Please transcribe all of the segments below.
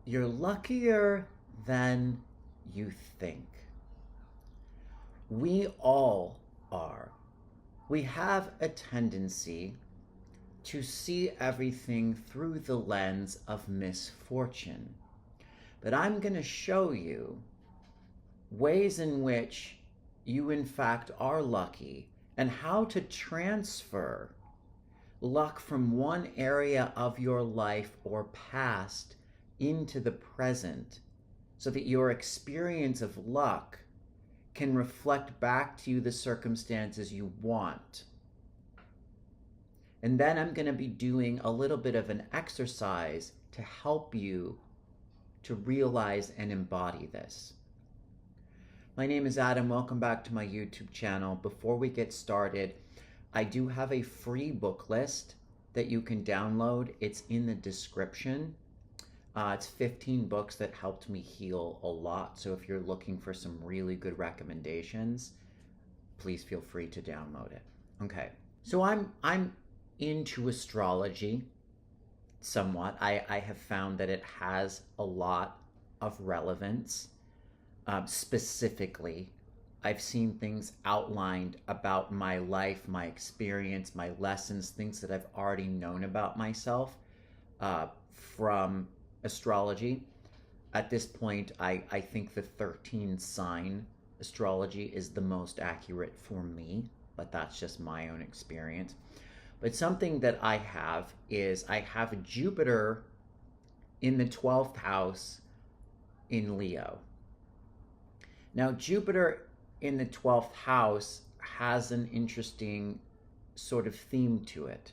You're luckier than you think. We all are. We have a tendency to see everything through the lens of misfortune. But I'm going to show you ways in which you, in fact, are lucky and how to transfer luck from one area of your life or past into the present so that your experience of luck can reflect back to you the circumstances you want. And then I'm going to be doing a little bit of an exercise to help you to realize and embody this. My name is Adam. Welcome back to my YouTube channel. Before we get started, I do have a free book list that you can download. It's in the description. It's 15 books that helped me heal a lot. So if you're looking for some really good recommendations, please feel free to download it. Okay. So I'm into astrology somewhat. I have found that it has a lot of relevance. Specifically, I've seen things outlined about my life, my experience, my lessons, things that I've already known about myself from astrology. At this point, I think the 13 sign astrology is the most accurate for me, but that's just my own experience. But something that I have is I have Jupiter in the 12th house in Leo. Now, Jupiter in the 12th house has an interesting sort of theme to it.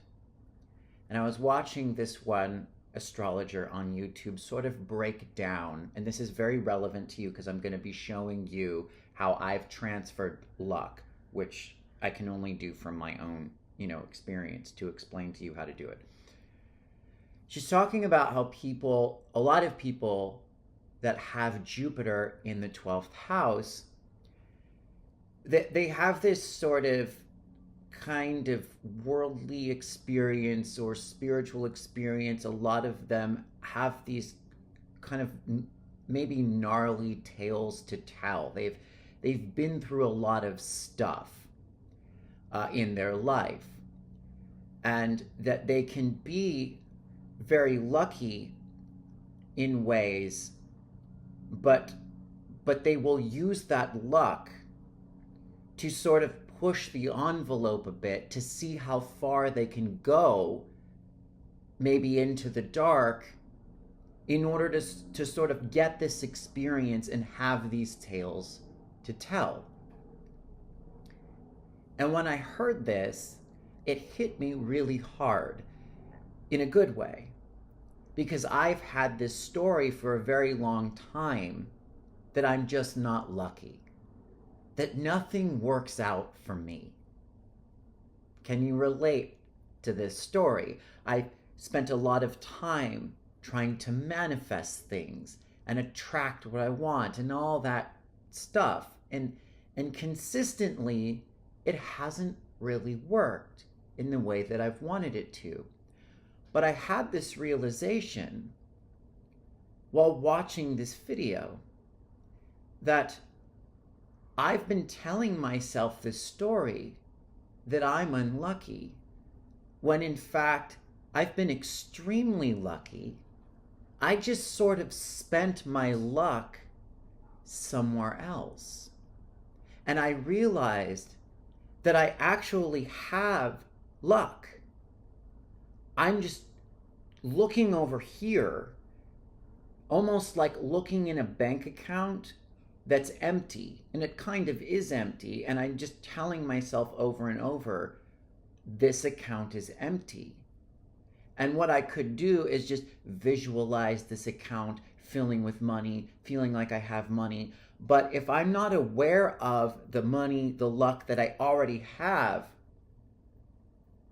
And I was watching this one astrologer on YouTube sort of break down, and this is very relevant to you because I'm going to be showing you how I've transferred luck, which I can only do from my own, experience to explain to you how to do it. She's talking about how a lot of people that have Jupiter in the 12th house, they have this sort of kind of worldly experience or spiritual experience. A lot of them have these kind of maybe gnarly tales to tell. They've been through a lot of stuff in their life, and that they can be very lucky in ways, but they will use that luck to sort of push the envelope a bit to see how far they can go, maybe into the dark, in order to sort of get this experience and have these tales to tell. And when I heard this, it hit me really hard in a good way, because I've had this story for a very long time that I'm just not lucky, that nothing works out for me. Can you relate to this story? I spent a lot of time trying to manifest things and attract what I want and all that stuff. And consistently, it hasn't really worked in the way that I've wanted it to. But I had this realization while watching this video that I've been telling myself this story that I'm unlucky, when in fact I've been extremely lucky. I just sort of spent my luck somewhere else. And I realized that I actually have luck. I'm just looking over here, almost like looking in a bank account that's empty, and it kind of is empty, and I'm just telling myself over and over, this account is empty. And what I could do is just visualize this account filling with money, feeling like I have money. But if I'm not aware of the money, the luck that I already have,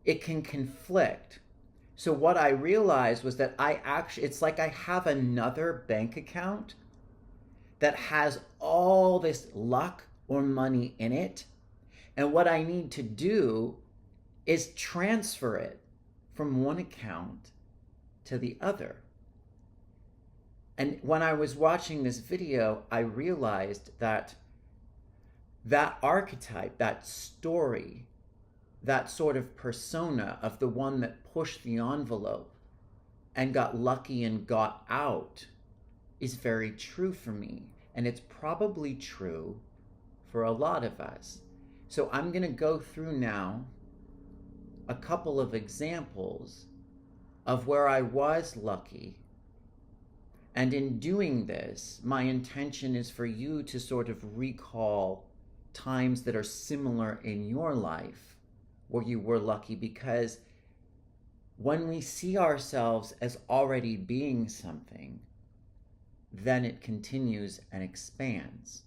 it can conflict. So what I realized was that it's like I have another bank account that has all this luck or money in it. And what I need to do is transfer it from one account to the other. And when I was watching this video, I realized that that archetype, that story, that sort of persona of the one that pushed the envelope and got lucky and got out is very true for me. And it's probably true for a lot of us. So I'm going to go through now a couple of examples of where I was lucky. And in doing this, my intention is for you to sort of recall times that are similar in your life where you were lucky, because when we see ourselves as already being something, then it continues and expands.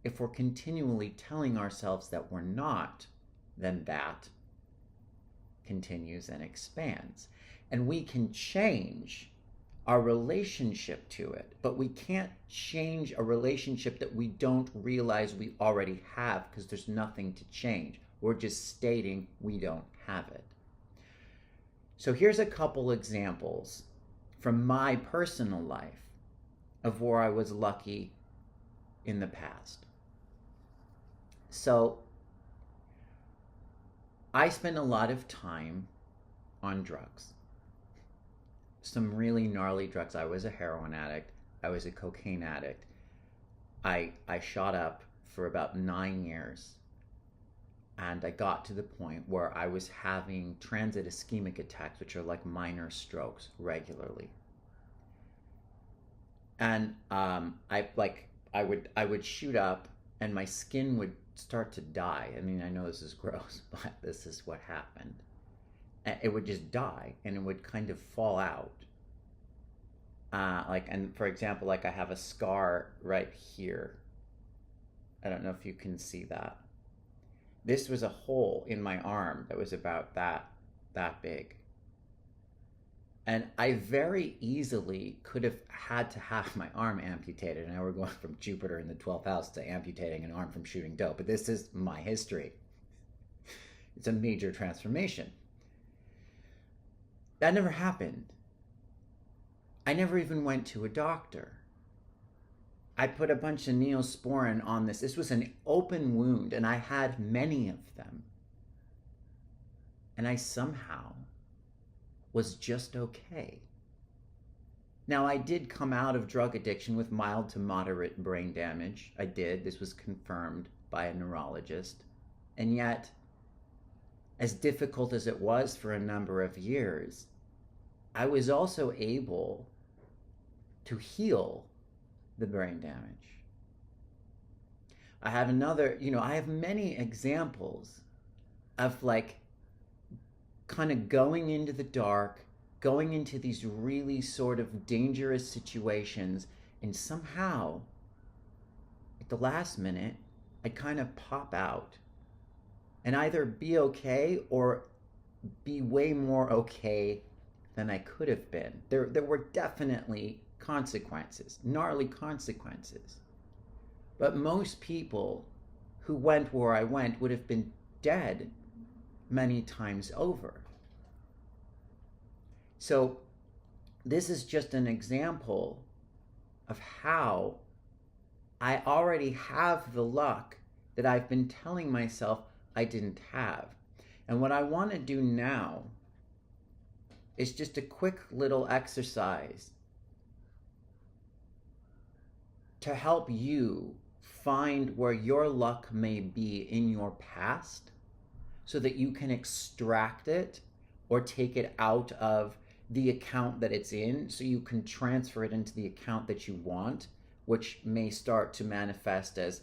If we're continually telling ourselves that we're not, then that continues and expands. And we can change our relationship to it, but we can't change a relationship that we don't realize we already have, because there's nothing to change. We're just stating we don't have it. So here's a couple examples from my personal life of where I was lucky in the past. So I spent a lot of time on drugs. Some really gnarly drugs. I was a heroin addict. I was a cocaine addict. I shot up for about 9 years. And I got to the point where I was having transient ischemic attacks, which are like minor strokes, regularly. And I would shoot up, and my skin would start to die. I mean, I know this is gross, but this is what happened. And it would just die, and it would kind of fall out. And for example, like I have a scar right here. I don't know if you can see that. This was a hole in my arm that was about that big. And I very easily could have had to have my arm amputated. And now we're going from Jupiter in the 12th house to amputating an arm from shooting dope. But this is my history. It's a major transformation. That never happened. I never even went to a doctor. I put a bunch of Neosporin on this. This was an open wound, and I had many of them. And I somehow was just okay. Now, I did come out of drug addiction with mild to moderate brain damage. I did. This was confirmed by a neurologist. And yet, as difficult as it was for a number of years, I was also able to heal the brain damage. I have I have many examples of like kind of going into the dark, going into these really sort of dangerous situations, and somehow at the last minute, I'd kind of pop out and either be okay or be way more okay than I could have been. There were definitely consequences, gnarly consequences. But most people who went where I went would have been dead many times over. So this is just an example of how I already have the luck that I've been telling myself I didn't have. And what I want to do now is just a quick little exercise to help you find where your luck may be in your past so that you can extract it or take it out of the account that it's in so you can transfer it into the account that you want, which may start to manifest as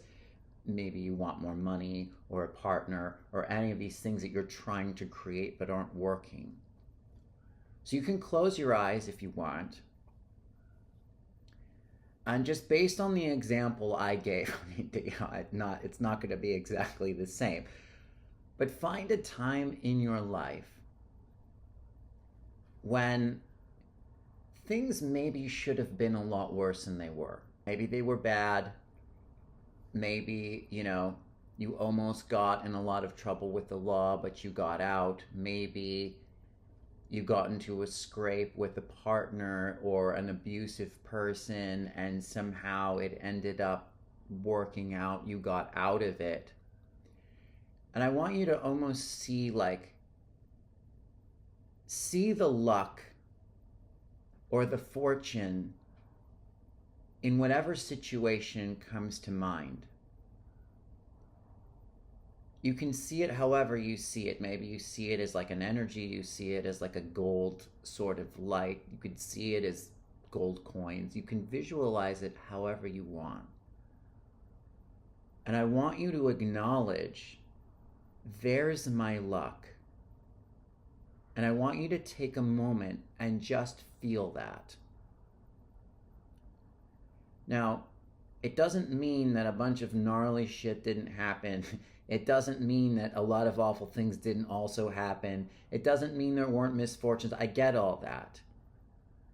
maybe you want more money or a partner or any of these things that you're trying to create but aren't working. So you can close your eyes if you want. And just based on the example I gave, it's not going to be exactly the same. But find a time in your life when things maybe should have been a lot worse than they were. Maybe they were bad. Maybe, you almost got in a lot of trouble with the law, but you got out. Maybe you got into a scrape with a partner or an abusive person and somehow it ended up working out, you got out of it. And I want you to almost see the luck or the fortune in whatever situation comes to mind. You can see it however you see it. Maybe you see it as like an energy, you see it as like a gold sort of light, you could see it as gold coins. You can visualize it however you want. And I want you to acknowledge, there's my luck. And I want you to take a moment and just feel that. Now, it doesn't mean that a bunch of gnarly shit didn't happen. It doesn't mean that a lot of awful things didn't also happen. It doesn't mean there weren't misfortunes. I get all that.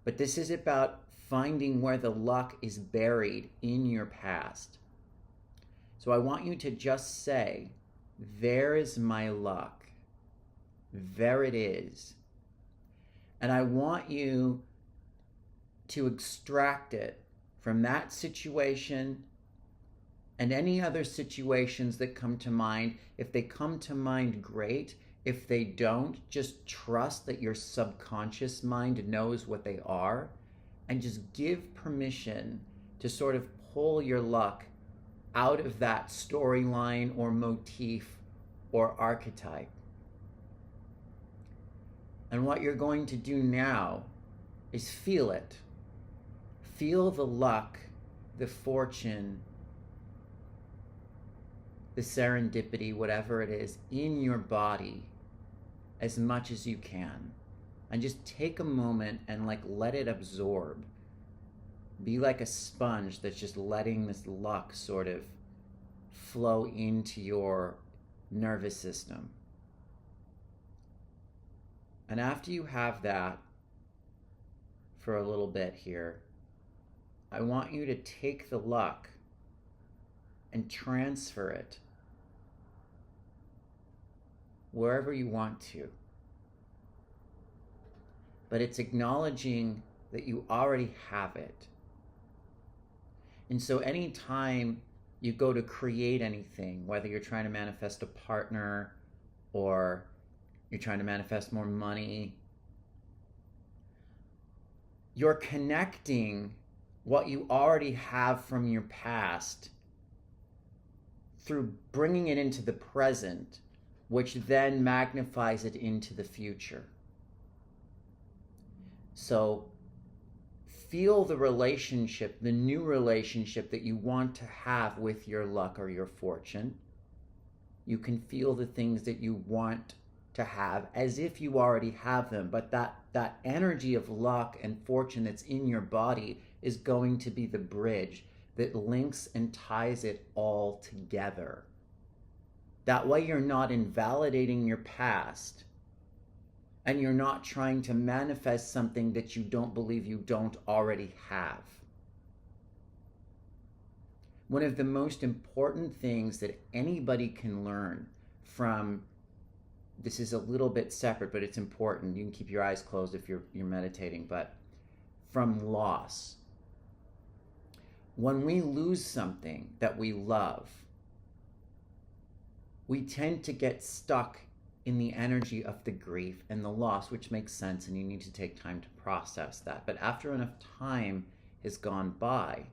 But this is about finding where the luck is buried in your past. So I want you to just say, there is my luck. There it is. And I want you to extract it from that situation and any other situations that come to mind. If they come to mind, great. If they don't, just trust that your subconscious mind knows what they are, and just give permission to sort of pull your luck out of that storyline or motif or archetype. And what you're going to do now is feel it. Feel the luck, the fortune, the serendipity, whatever it is, in your body as much as you can. And just take a moment and let it absorb. Be like a sponge that's just letting this luck sort of flow into your nervous system. And after you have that for a little bit here, I want you to take the luck and transfer it wherever you want to. But it's acknowledging that you already have it. And so anytime you go to create anything, whether you're trying to manifest a partner or you're trying to manifest more money, you're connecting what you already have from your past through bringing it into the present, which then magnifies it into the future. So feel the relationship, the new relationship that you want to have with your luck or your fortune. You can feel the things that you want to have as if you already have them, but that energy of luck and fortune that's in your body is going to be the bridge that links and ties it all together. That way you're not invalidating your past, and you're not trying to manifest something that you don't believe you don't already have. One of the most important things that anybody can learn from, this is a little bit separate, but it's important. You can keep your eyes closed if you're meditating, but from loss. When we lose something that we love, we tend to get stuck in the energy of the grief and the loss, which makes sense, and you need to take time to process that. But after enough time has gone by,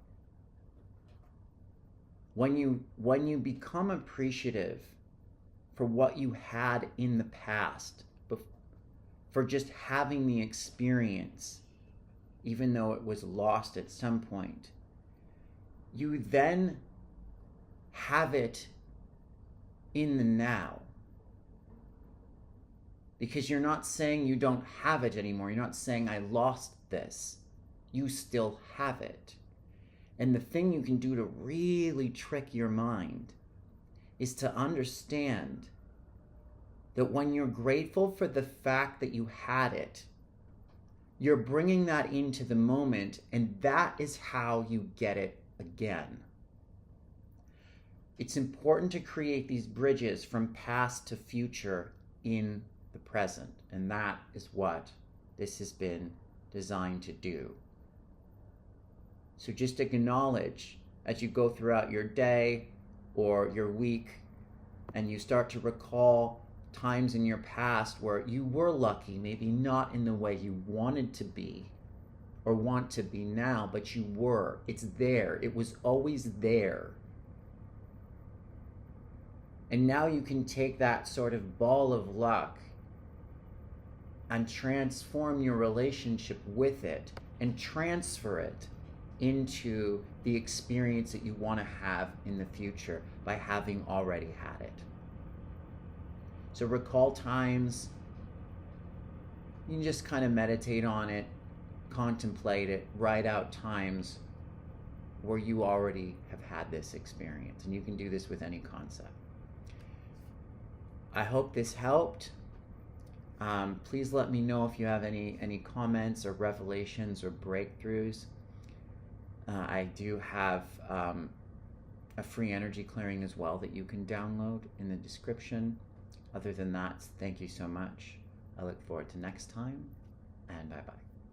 when you become appreciative for what you had in the past, for just having the experience, even though it was lost at some point, you then have it in the now. Because you're not saying you don't have it anymore. You're not saying I lost this. You still have it. And the thing you can do to really trick your mind is to understand that when you're grateful for the fact that you had it, you're bringing that into the moment, and that is how you get it again. It's important to create these bridges from past to future in the present. And that is what this has been designed to do. So just acknowledge as you go throughout your day or your week and you start to recall times in your past where you were lucky, maybe not in the way you wanted to be or want to be now, but you were. It's there. It was always there. And now you can take that sort of ball of luck and transform your relationship with it and transfer it into the experience that you want to have in the future by having already had it. So recall times, you can just kind of meditate on it, contemplate it, write out times where you already have had this experience. And you can do this with any concept. I hope this helped. Please let me know if you have any comments or revelations or breakthroughs. I do have a free energy clearing as well that you can download in the description. Other than that, thank you so much. I look forward to next time, and bye-bye.